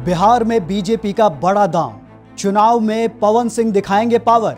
बिहार में बीजेपी का बड़ा दांव, चुनाव में पवन सिंह दिखाएंगे पावर।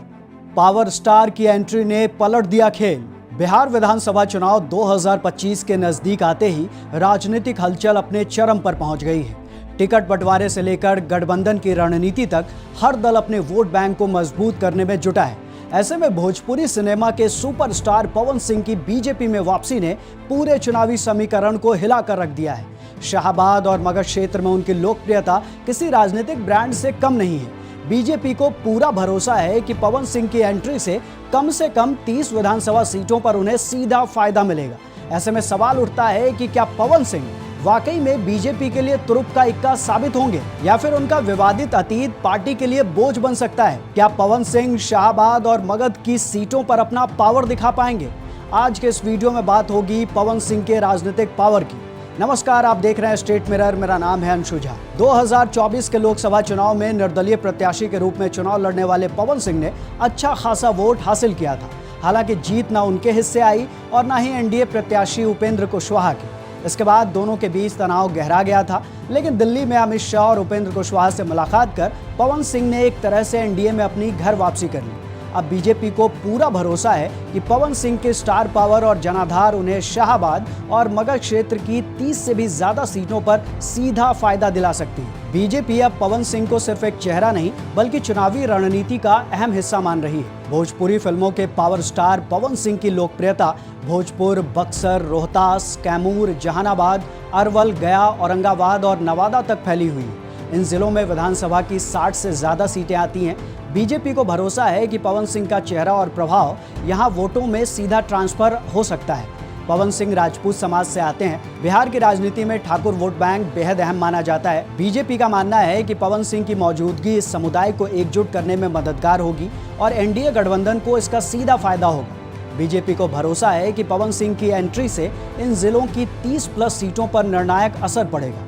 पावर स्टार की एंट्री ने पलट दिया खेल। बिहार विधानसभा चुनाव 2025 के नजदीक आते ही राजनीतिक हलचल अपने चरम पर पहुंच गई है। टिकट बंटवारे से लेकर गठबंधन की रणनीति तक हर दल अपने वोट बैंक को मजबूत करने में जुटा है। ऐसे में भोजपुरी सिनेमा के सुपरस्टार पवन सिंह की बीजेपी में वापसी ने पूरे चुनावी समीकरण को हिलाकर रख दिया है। शाहबाद और मगध क्षेत्र में उनकी लोकप्रियता किसी राजनीतिक ब्रांड से कम नहीं है। बीजेपी को पूरा भरोसा है कि पवन सिंह की एंट्री से कम 30 विधानसभा सीटों पर उन्हें सीधा फायदा मिलेगा। ऐसे में सवाल उठता है कि क्या पवन सिंह वाकई में बीजेपी के लिए तुरुप का इक्का साबित होंगे या फिर उनका विवादित अतीत पार्टी के लिए बोझ बन सकता है। क्या पवन सिंह शाहबाद और मगध की सीटों पर अपना पावर दिखा पाएंगे? आज के इस वीडियो में बात होगी पवन सिंह के राजनीतिक पावर की। नमस्कार, आप देख रहे हैं स्टेट मिरर। मेरा नाम है अंशु झा। 2024 के लोकसभा चुनाव में निर्दलीय प्रत्याशी के रूप में चुनाव लड़ने वाले पवन सिंह ने अच्छा खासा वोट हासिल किया था। हालांकि जीत ना उनके हिस्से आई और ना ही एनडीए प्रत्याशी उपेंद्र कुशवाहा की। इसके बाद दोनों के बीच तनाव गहरा गया था, लेकिन दिल्ली में अमित शाह और उपेंद्र कुशवाहा से मुलाकात कर पवन सिंह ने एक तरह से एनडीए में अपनी घर वापसी कर ली। अब बीजेपी को पूरा भरोसा है कि पवन सिंह के स्टार पावर और जनाधार उन्हें शाहबाद और मगध क्षेत्र की 30 से भी ज्यादा सीटों पर सीधा फायदा दिला सकती है। बीजेपी अब पवन सिंह को सिर्फ एक चेहरा नहीं बल्कि चुनावी रणनीति का अहम हिस्सा मान रही है। भोजपुरी फिल्मों के पावर स्टार पवन सिंह की लोकप्रियता भोजपुर, बक्सर, रोहतास, कैमूर, जहानाबाद, अरवल, गया, औरंगाबाद और नवादा तक फैली हुई है। इन जिलों में विधानसभा की 60 से ज्यादा सीटें आती हैं। बीजेपी को भरोसा है कि पवन सिंह का चेहरा और प्रभाव यहां वोटों में सीधा ट्रांसफर हो सकता है। पवन सिंह राजपूत समाज से आते हैं। बिहार की राजनीति में ठाकुर वोट बैंक बेहद अहम माना जाता है। बीजेपी का मानना है कि पवन सिंह की मौजूदगी इस समुदाय को एकजुट करने में मददगार होगी और एनडीए गठबंधन को इसका सीधा फायदा होगा। बीजेपी को भरोसा है कि पवन सिंह की एंट्री से इन जिलों की 30+ सीटों पर निर्णायक असर पड़ेगा।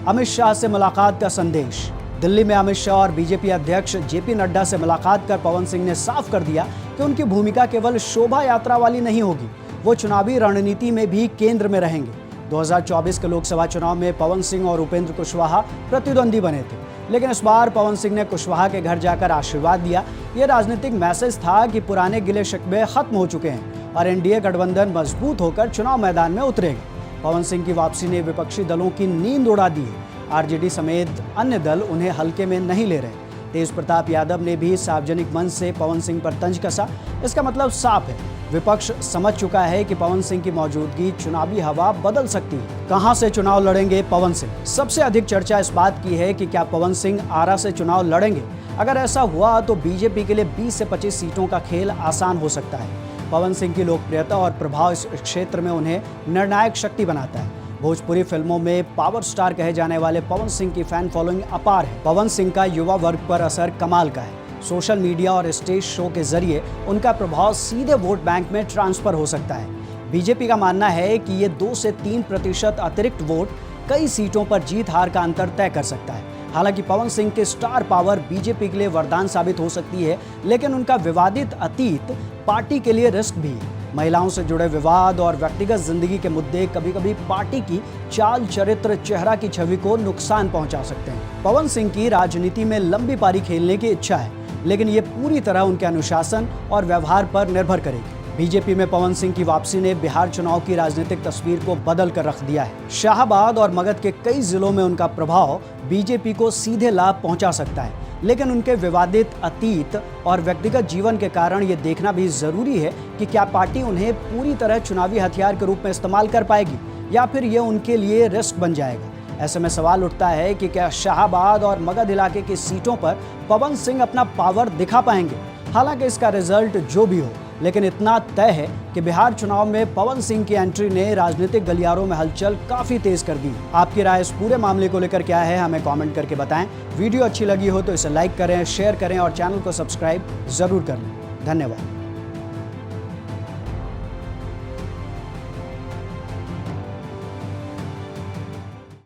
अमित शाह से मुलाकात का संदेश। दिल्ली में अमित शाह और बीजेपी अध्यक्ष जेपी नड्डा से मुलाकात कर पवन सिंह ने साफ कर दिया कि उनकी भूमिका केवल शोभा यात्रा वाली नहीं होगी, वो चुनावी रणनीति में भी केंद्र में रहेंगे। 2024 के लोकसभा चुनाव में पवन सिंह और उपेंद्र कुशवाहा प्रतिद्वंदी बने थे, लेकिन इस बार पवन सिंह ने कुशवाहा के घर जाकर आशीर्वाद दिया। ये राजनीतिक मैसेज था कि पुराने गिले शिकवे खत्म हो चुके हैं और एनडीए गठबंधन मजबूत होकर चुनाव मैदान में उतरेगा। पवन सिंह की वापसी ने विपक्षी दलों की नींद उड़ा दी है। आरजेडी समेत अन्य दल उन्हें हल्के में नहीं ले रहे। तेज प्रताप यादव ने भी सार्वजनिक मंच से पवन सिंह पर तंज कसा। इसका मतलब साफ है, विपक्ष समझ चुका है कि पवन सिंह की मौजूदगी चुनावी हवा बदल सकती है। कहां से चुनाव लड़ेंगे पवन सिंह? सबसे अधिक चर्चा इस बात की है कि क्या पवन सिंह आरा से चुनाव लड़ेंगे। अगर ऐसा हुआ तो बीजेपी के लिए 20 से 25 सीटों का खेल आसान हो सकता है। पवन सिंह की लोकप्रियता और प्रभाव इस क्षेत्र में उन्हें निर्णायक शक्ति बनाता है। भोजपुरी फिल्मों में पावर स्टार कहे जाने वाले पवन सिंह की फैन फॉलोइंग अपार है। पवन सिंह का युवा वर्ग पर असर कमाल का है। सोशल मीडिया और स्टेज शो के जरिए उनका प्रभाव सीधे वोट बैंक में ट्रांसफर हो सकता है। बीजेपी का मानना है कि ये 2 से 3% अतिरिक्त वोट कई सीटों पर जीत हार का अंतर तय कर सकता है। हालांकि पवन सिंह के स्टार पावर बीजेपी के लिए वरदान साबित हो सकती है, लेकिन उनका विवादित अतीत पार्टी के लिए रिस्क भी है। महिलाओं से जुड़े विवाद और व्यक्तिगत जिंदगी के मुद्दे कभी कभी पार्टी की चाल, चरित्र, चेहरा की छवि को नुकसान पहुंचा सकते हैं। पवन सिंह की राजनीति में लंबी पारी खेलने की इच्छा है, लेकिन ये पूरी तरह उनके अनुशासन और व्यवहार पर निर्भर करेगी। बीजेपी में पवन सिंह की वापसी ने बिहार चुनाव की राजनीतिक तस्वीर को बदल कर रख दिया है। शाहबाद और मगध के कई जिलों में उनका प्रभाव बीजेपी को सीधे लाभ पहुंचा सकता है, लेकिन उनके विवादित अतीत और व्यक्तिगत जीवन के कारण ये देखना भी जरूरी है कि क्या पार्टी उन्हें पूरी तरह चुनावी हथियार के रूप में इस्तेमाल कर पाएगी या फिर ये उनके लिए रिस्क बन जाएगा। ऐसे में सवाल उठता है कि क्या शाहबाद और मगध इलाके की सीटों पर पवन सिंह अपना पावर दिखा पाएंगे। हालांकि इसका रिजल्ट जो भी हो, लेकिन इतना तय है कि बिहार चुनाव में पवन सिंह की एंट्री ने राजनीतिक गलियारों में हलचल काफी तेज कर दी। आपकी राय इस पूरे मामले को लेकर क्या है, हमें कमेंट करके बताएं। वीडियो अच्छी लगी हो तो इसे लाइक करें, शेयर करें और चैनल को सब्सक्राइब जरूर कर लें। धन्यवाद।